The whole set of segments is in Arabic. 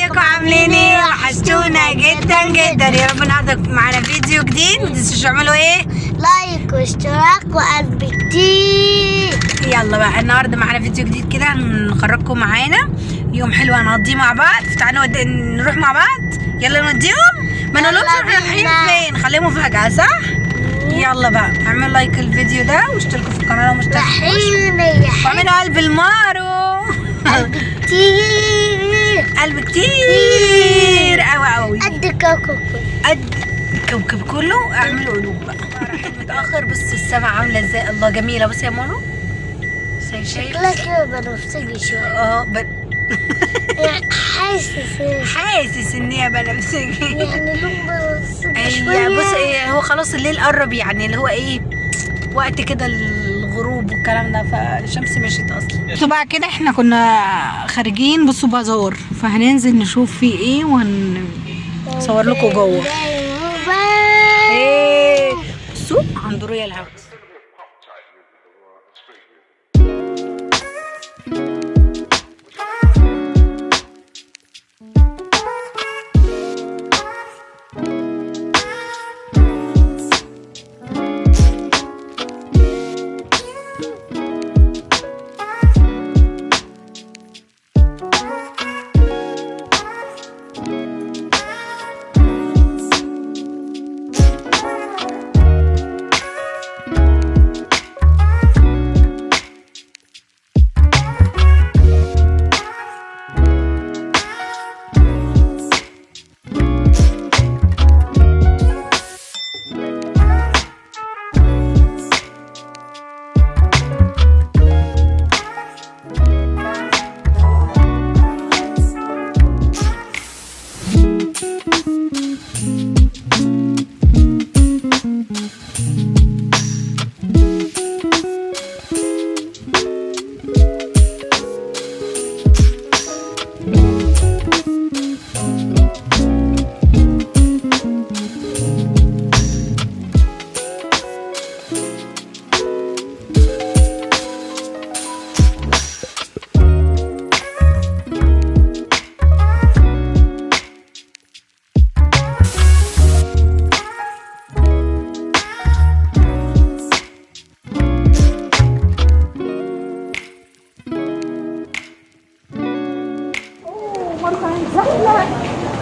ازيكم عاملين ايه؟ وحشتونا جدا جدا يا رب. النهارده معانا فيديو جديد، متنسوش تعملوا ايه؟ لايك واشتراك وقلب كتير. يلا بقى النهارده معانا فيديو جديد كده هنخرجكم معانا يوم حلو هنقضيه مع بعض. فتعالوا نروح مع بعض. يلا نوديهم، ما نقولهمش احنا رايحين فين، خليهم مفاجأة صح؟ يلا بقى اعملوا لايك الفيديو ده واشتركوا في القناه لو مش مشتركوش، واعملوا قلب المارو. قلب كتير قلب كتير قوي قوي قد الكوكب قد الكوكب كله. اعملوا قلوب بقى. رايحين متاخر بس السما عامله ازاي، الله جميله. بصي يا مارو، شكلك كده بنفسجي شويه. حاسس ان هي بنفسجي يعني لون بنفسجي شويه. ايوه بص هو خلاص الليل قرب، يعني اللي هو ايه وقت كده الغروب والكلام ده، فالشمس مشيت اصلا. بصوا بقى كده احنا كنا خارجين بصوا بازار، فهننزل نشوف فيه ايه وهنصور لكم جوه. ايه بصوا عند رويال هاوس.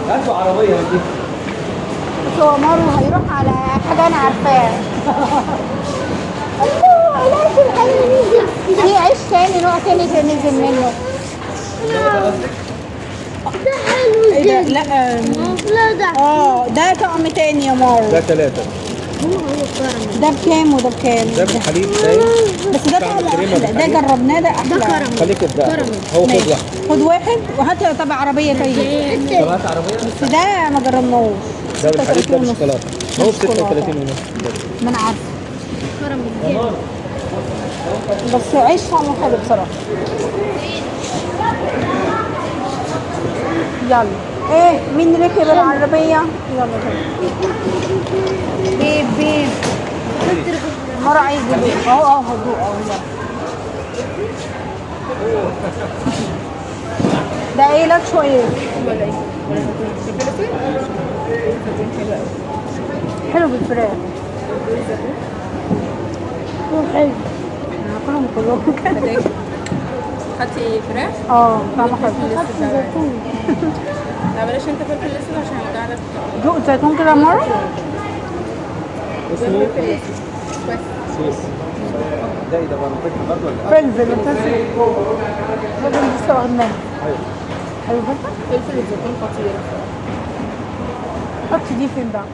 هاتوا عربية دي. بس هو مارو هيروح على حاجة أنا عارفاها. الله لازم هننزل في عيش تاني، نوع تاني ننزل منه. ده حلو ايه ده؟ جدا. لا ده ده طقم تاني يا مارو. ده 3. ده بكام وده بكام؟ ده بحليب سايب. بس ده طعم أحلى، ده جربناه ده أحلى. ده كرم. خليك بقى. هو خد واحد. خد واحد وهات طبع عربية طيب. طب هات عربية. بس ده ما جربناهوش. ده بالحليب ده بالشوكولاتة. هو ب 36 ونص. ما أنا عارفة. بس عيش طعمه حلو بصراحة. يلا ايه مين ركب العربية؟ يلا بيب بيب مرة عايز يدوق هدوء يلا. ده ايه لك شوية حلو بالفراخ. حلو هاكلهم كلهم كده. خدتي فراخ؟ طعمه حلو. لا بلاش انت فلفل اسود عشان هيوجعلك. دوق زيتون كده مرة. اسمه سويس. ده ايه ده بقى فلفل برضه ولا ايه؟ فلفل لازم تستوعب منه. ايوه. حلو فلفل؟ فلفل الزيتون خطير. حط دي فين بقى؟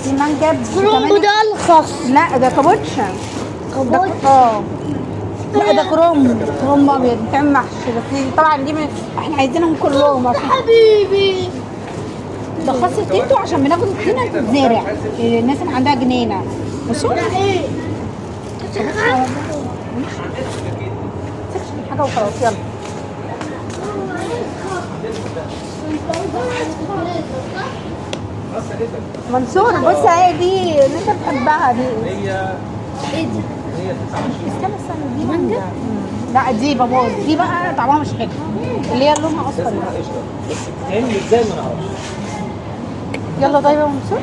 في مانجا كرومبو ده ارخص. لا ده كابوتشا. لا ده كروم ابيض بتعمل محشي، بس طبعا دي احنا عايزينهم كلهم عشان حبيبي ده خاص التيتو عشان بناخد الطينه تتزرع. الناس اللي عندها جنينه بصوا ايه؟ حاجه وخلاص. يلا منصور بص اهي دي اللي انت بتحبها دي. هي ايه دي؟ هي 29. استنى دي مانجا. لا دي بابوز، دي بقى طعمها مش حلو، اللي هي لونها اصفر. اسمها قشطه بس بتتعمل ازاي ما نعرفش. يلا طيب يا منصور.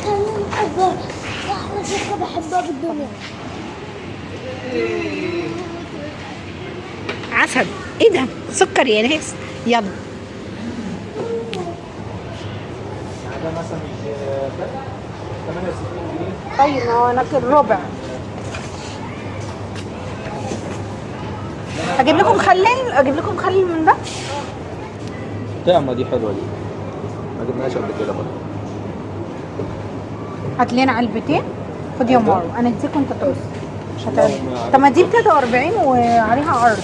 خلينا نحبها. أحلى شيخة بحبها بالدنيا. عسل. ايه ده؟ سكر يا ناس. يلا. ده مثلا 68 جنيه. طيب هو ناكل ربع. اجيب لكم خليل، اجيب لكم خليل من ده. طعمه دي حلوه دي، ما جبناهاش قبل كده برضه. هات لنا علبتين. خد يا مارو، انا اديكم انت توست. مش هتعرف. طب ما دي ب 43 وعليها عرض.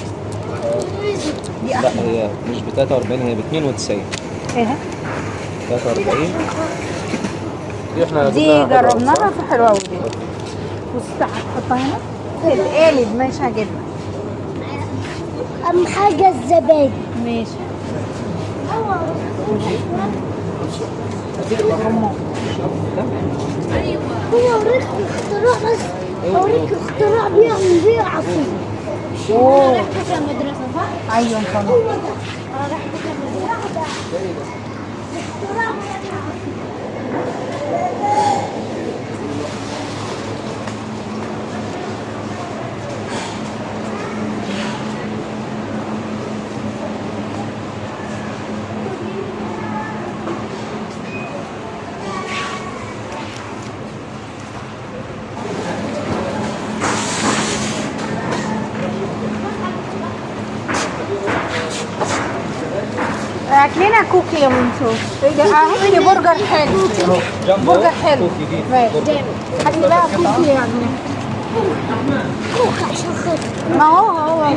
دي لا احلى. هي مش ب 43، هي ب 92. ايه 43 دي احنا دي جبناها حلوة جربناها صح؟ في حلوه قوي دي. بص هتحطها هنا تتقلب. ماشي هجيبها. أهم حاجة الزبادي. ماشي. هو أوريك اختراع بس. أوريك اختراع بيعمل بيه عصير. اوه رحت المدرسة صح؟ ايوه ان شاء الله. أنا رحت المدرسة. اختراع بيعمل عصير. هات لنا كوكي يا منصور. ايه ده؟ هات لي برجر حلو. جامبو برجر حلو. كوكي دي. ماشي. هات لي بقى كوكي يعني. كوكا عشان خاطر. ما هو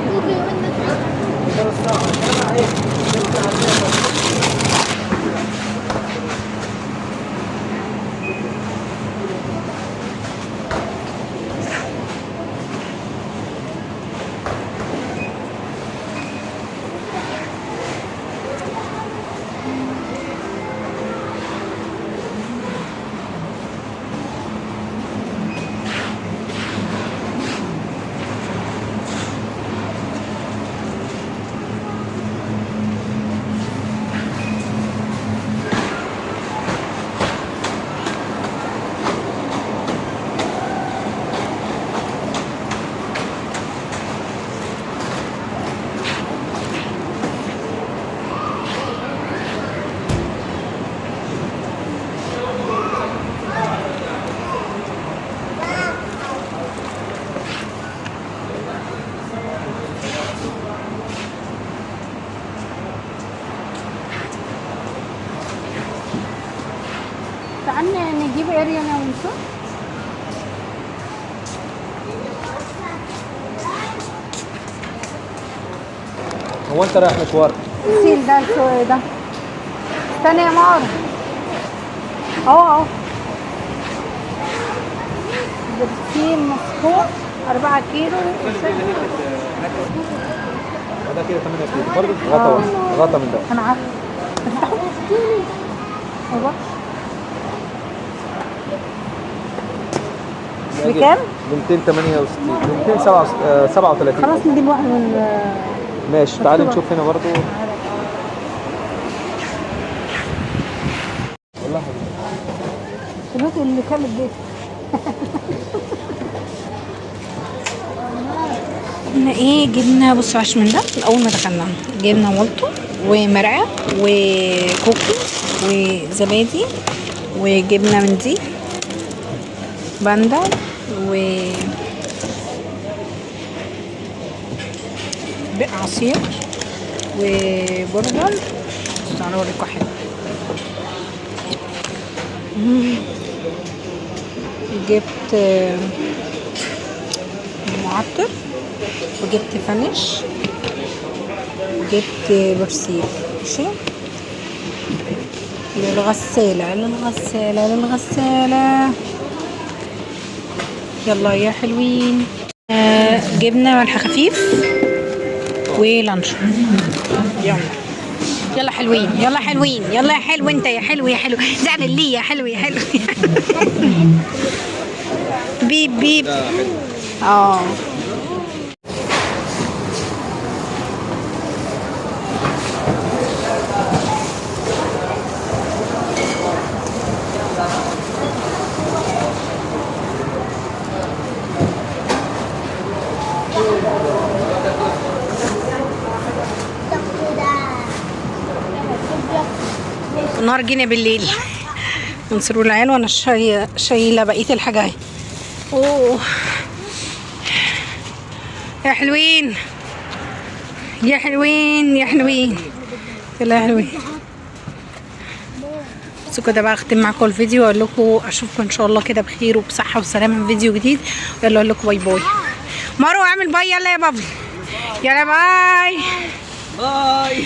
تعال نجيب اريال يا منصور. هو انت رايح مشوار؟ سيل ده السوق ده. استنى يا مارو. اهو برسيم مسحوق 4 كيلو. ده كده 8 كيلو برضه غطا واحد، غطا من ده. انا عارفه. افتحوا. ايوه. بكام؟ ب 268 ب 237. خلاص نجيب واحد من. ماشي تعالي نشوف هنا برضه. والله البيت اللي كان البيت. جبنا ايه؟ جبنا بصوا عش من ده. اول ما دخلنا جبنا والتو ومرقه وكوكي وزبادي، وجبنا من دي باندا بقى عصير وبرجر. تعالوا اوريكم حاجه. جبت معطر وجبت فانيش وجبت برسيل. ماشي. للغسالة يلا يا حلوين. جبنا ملح خفيف ولانشون. يلا يلا حلوين يلا حلوين يلا يا حلو انت يا حلو يا حلو زعل لي يا حلو يا حلو بيب بيب. اه النهار جينا بالليل نصروا العيال وانا شايله بقيه الحاجات. اوه يا حلوين يا حلوين يا حلوين يلا يا حلوين. بس كده بقى اختم معاكم الفيديو واقول لكم اشوفكم ان شاء الله كده بخير وبصحه وسلامه في فيديو جديد. يلا اقول لكم باي باي. مروه اعمل باي يلا يا بابي. يلا باي باي.